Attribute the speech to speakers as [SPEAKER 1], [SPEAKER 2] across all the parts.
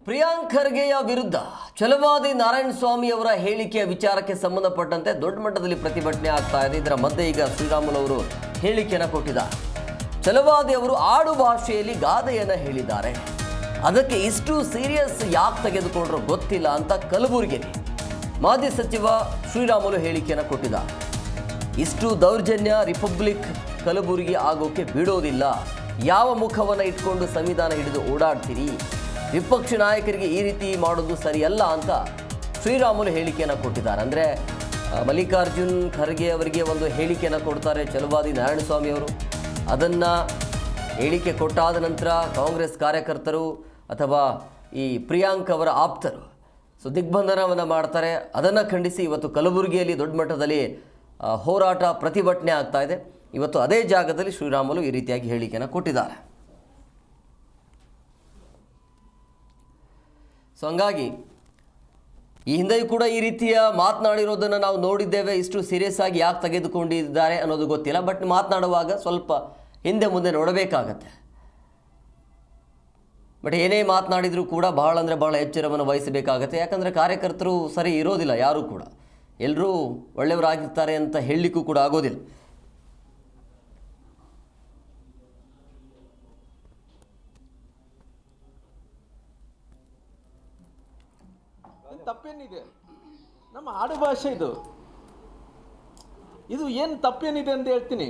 [SPEAKER 1] ಪ್ರಿಯಾಂಕ್ ಖರ್ಗೆಯ ವಿರುದ್ಧ ಛಲವಾದಿ ನಾರಾಯಣಸ್ವಾಮಿ ಅವರ ಹೇಳಿಕೆಯ ವಿಚಾರಕ್ಕೆ ಸಂಬಂಧಪಟ್ಟಂತೆ ದೊಡ್ಡ ಮಟ್ಟದಲ್ಲಿ ಪ್ರತಿಭಟನೆ ಆಗ್ತಾ ಇದೆ. ಇದರ ಮಧ್ಯೆ ಈಗ ಶ್ರೀರಾಮುಲು ಅವರು ಹೇಳಿಕೆಯನ್ನು ಕೊಟ್ಟಿದ್ದಾರೆ. ಛಲವಾದಿ ಅವರು ಆಡು ಭಾಷೆಯಲ್ಲಿ ಗಾದೆಯನ್ನು ಹೇಳಿದ್ದಾರೆ. ಅದಕ್ಕೆ ಇಷ್ಟು ಸೀರಿಯಸ್ ಯಾಕೆ ತೆಗೆದುಕೊಂಡ್ರು ಗೊತ್ತಿಲ್ಲ ಅಂತ ಕಲಬುರಗಿಯಲ್ಲಿ ಮಾಜಿ ಸಚಿವ ಶ್ರೀರಾಮುಲು ಹೇಳಿಕೆಯನ್ನು ಕೊಟ್ಟಿದ್ದಾರೆ. ಇಷ್ಟು ದೌರ್ಜನ್ಯ ರಿಪಬ್ಲಿಕ್ ಕಲಬುರಗಿ ಆಗೋಕೆ ಬಿಡೋದಿಲ್ಲ. ಯಾವ ಮುಖವನ್ನು ಇಟ್ಕೊಂಡು ಸಂವಿಧಾನ ಹಿಡಿದು ಓಡಾಡ್ತೀರಿ? ವಿಪಕ್ಷ ನಾಯಕರಿಗೆ ಈ ರೀತಿ ಮಾಡೋದು ಸರಿಯಲ್ಲ ಅಂತ ಶ್ರೀರಾಮುಲು ಹೇಳಿಕೆಯನ್ನು ಕೊಟ್ಟಿದ್ದಾರೆ. ಅಂದರೆ ಮಲ್ಲಿಕಾರ್ಜುನ್ ಖರ್ಗೆ ಅವರಿಗೆ ಒಂದು ಹೇಳಿಕೆಯನ್ನು ಕೊಡ್ತಾರೆ ಛಲವಾದಿ ನಾರಾಯಣಸ್ವಾಮಿ ಅವರು. ಅದನ್ನು ಹೇಳಿಕೆ ಕೊಟ್ಟಾದ ನಂತರ ಕಾಂಗ್ರೆಸ್ ಕಾರ್ಯಕರ್ತರು ಅಥವಾ ಈ ಪ್ರಿಯಾಂಕ್ ಅವರ ಆಪ್ತರು ದಿಗ್ಬಂಧನವನ್ನು ಮಾಡ್ತಾರೆ. ಅದನ್ನು ಖಂಡಿಸಿ ಇವತ್ತು ಕಲಬುರಗಿಯಲ್ಲಿ ದೊಡ್ಡ ಮಟ್ಟದಲ್ಲಿ ಹೋರಾಟ ಪ್ರತಿಭಟನೆ ಆಗ್ತಾ ಇದೆ. ಇವತ್ತು ಅದೇ ಜಾಗದಲ್ಲಿ ಶ್ರೀರಾಮುಲು ಈ ರೀತಿಯಾಗಿ ಹೇಳಿಕೆಯನ್ನು ಕೊಟ್ಟಿದ್ದಾರೆ. ಹಂಗಾಗಿ ಈ ಹಿಂದೆಯೂ ಕೂಡ ಈ ರೀತಿಯ ಮಾತನಾಡಿರೋದನ್ನು ನಾವು ನೋಡಿದ್ದೇವೆ. ಇಷ್ಟು ಸೀರಿಯಸ್ ಆಗಿ ಯಾಕೆ ತೆಗೆದುಕೊಂಡಿದ್ದಾರೆ ಅನ್ನೋದು ಗೊತ್ತಿಲ್ಲ. ಬಟ್ ಮಾತನಾಡುವಾಗ ಸ್ವಲ್ಪ ಹಿಂದೆ ಮುಂದೆ ನೋಡಬೇಕಾಗತ್ತೆ. ಬಟ್ ಏನೇ ಮಾತನಾಡಿದರೂ ಕೂಡ ಬಹಳ ಎಚ್ಚರವನ್ನು ವಹಿಸಬೇಕಾಗತ್ತೆ. ಯಾಕಂದರೆ ಕಾರ್ಯಕರ್ತರು ಸರಿ ಇರೋದಿಲ್ಲ, ಯಾರೂ ಕೂಡ ಎಲ್ಲರೂ ಒಳ್ಳೆಯವರಾಗಿರ್ತಾರೆ ಅಂತ ಹೇಳಲಿಕ್ಕೂ ಕೂಡ ಆಗೋದಿಲ್ಲ.
[SPEAKER 2] ತಪ್ಪೇನಿದೆ? ನಮ್ಮ ಆಡು ಭಾಷೆ ಇದು ಏನು ತಪ್ಪೇನಿದೆ ಅಂತ ಹೇಳ್ತೀನಿ.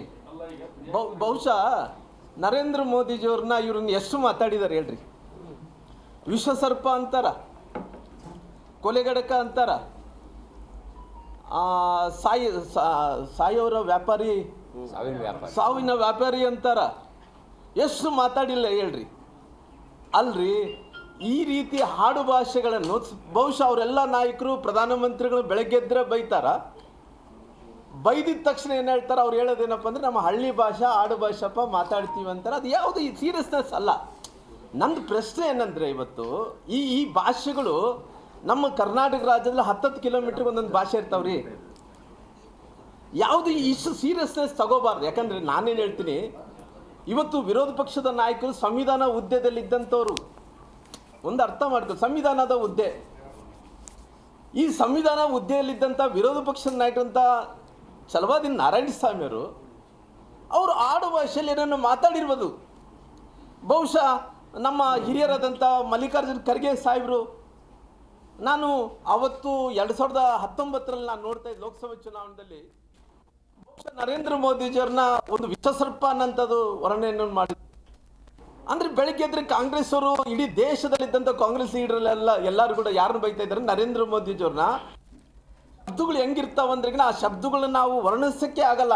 [SPEAKER 2] ಬಹುಶಃ ನರೇಂದ್ರ ಮೋದಿಜಿಯವ್ರನ್ನ ಇವ್ರನ್ನ ಎಷ್ಟು ಮಾತಾಡಿದ್ದಾರೆ ಹೇಳ್ರಿ. ವಿಶ್ವಸರ್ಪ ಅಂತಾರ, ಕೊಲೆಗಡಕ ಅಂತಾರ, ಸಾಯೋರ ವ್ಯಾಪಾರಿ, ಸಾವಿನ ವ್ಯಾಪಾರಿ ಅಂತಾರ. ಎಷ್ಟು ಮಾತಾಡಿಲ್ಲ ಹೇಳ್ರಿ. ಅಲ್ರಿ, ಈ ರೀತಿ ಹಾಡು ಭಾಷೆಗಳನ್ನು ಬಹುಶಃ ಅವರೆಲ್ಲ ನಾಯಕರು ಪ್ರಧಾನಮಂತ್ರಿಗಳು ಬೆಳಗ್ಗೆ ಎದ್ರೆ ಬೈತಾರ. ಬೈದಿದ ತಕ್ಷಣ ಏನು ಹೇಳ್ತಾರೆ? ಅವ್ರು ಹೇಳೋದೇನಪ್ಪ ಅಂದರೆ ನಮ್ಮ ಹಳ್ಳಿ ಭಾಷೆ ಆಡು ಭಾಷೆಪ್ಪ ಮಾತಾಡ್ತೀವಿ ಅಂತಾರೆ. ಅದು ಯಾವುದು ಈ ಸೀರಿಯಸ್ನೆಸ್ ಅಲ್ಲ. ನಂದು ಪ್ರಶ್ನೆ ಏನಂದರೆ, ಇವತ್ತು ಈ ಭಾಷೆಗಳು ನಮ್ಮ ಕರ್ನಾಟಕ ರಾಜ್ಯದಲ್ಲಿ 10 ಕಿಲೋಮೀಟ್ರಿಗೆ ಒಂದೊಂದು ಭಾಷೆ ಇರ್ತಾವ್ರಿ. ಯಾವುದು ಇಷ್ಟು ಸೀರಿಯಸ್ನೆಸ್ ತಗೋಬಾರ್ದು. ಯಾಕಂದರೆ ನಾನೇನು ಹೇಳ್ತೀನಿ, ಇವತ್ತು ವಿರೋಧ ಪಕ್ಷದ ನಾಯಕರು ಸಂವಿಧಾನ ಹುದ್ದೆದಲ್ಲಿದ್ದಂಥವ್ರು. ಒಂದು ಅರ್ಥ ಮಾಡ್ಕೊ, ಸಂವಿಧಾನದ ಹುದ್ದೆ, ಈ ಸಂವಿಧಾನ ಹುದ್ದೆಯಲ್ಲಿದ್ದಂಥ ವಿರೋಧ ಪಕ್ಷದ ನಾಯಕರಂಥ ಛಲವಾದಿ ನಾರಾಯಣಸ್ವಾಮಿಯವರು ಅವರು ಆಡು ಭಾಷೆಯಲ್ಲಿ ಏನನ್ನು ಮಾತಾಡಿರ್ಬೋದು. ಬಹುಶಃ ನಮ್ಮ ಹಿರಿಯರಾದಂಥ ಮಲ್ಲಿಕಾರ್ಜುನ್ ಖರ್ಗೆ ಸಾಹೇಬರು, ನಾನು ಅವತ್ತು 2019ರಲ್ಲಿ ನಾನು ನೋಡ್ತಾ ಇದ್ದೆ ಲೋಕಸಭೆ ಚುನಾವಣೆಯಲ್ಲಿ, ಬಹುಶಃ ನರೇಂದ್ರ ಮೋದಿಜಿಯವ್ರನ್ನ ಒಂದು ವಿಶ್ವಸರ್ಪ ಅನ್ನೋಂಥದ್ದು ವರ್ಣನೆಯನ್ನು ಮಾಡಿದ್ರು. ಅಂದರೆ ಬೆಳಗ್ಗೆ ಎದ್ರೆ ಕಾಂಗ್ರೆಸ್ ಅವರು ಇಡೀ ದೇಶದಲ್ಲಿದ್ದಂಥ ಕಾಂಗ್ರೆಸ್ ಲೀಡರ್ಲೆಲ್ಲ ಎಲ್ಲರೂ ಕೂಡ ಯಾರನ್ನು ಬೈತಾ ಇದ್ದಾರೆ? ನರೇಂದ್ರ ಮೋದಿಜಿಯವ್ರನ್ನ. ಶಬ್ದಗಳು ಹೆಂಗಿರ್ತಾವಂದ್ರೆ ಆ ಶಬ್ದಗಳನ್ನ ನಾವು ವರ್ಣಿಸೋಕ್ಕೆ ಆಗಲ್ಲ.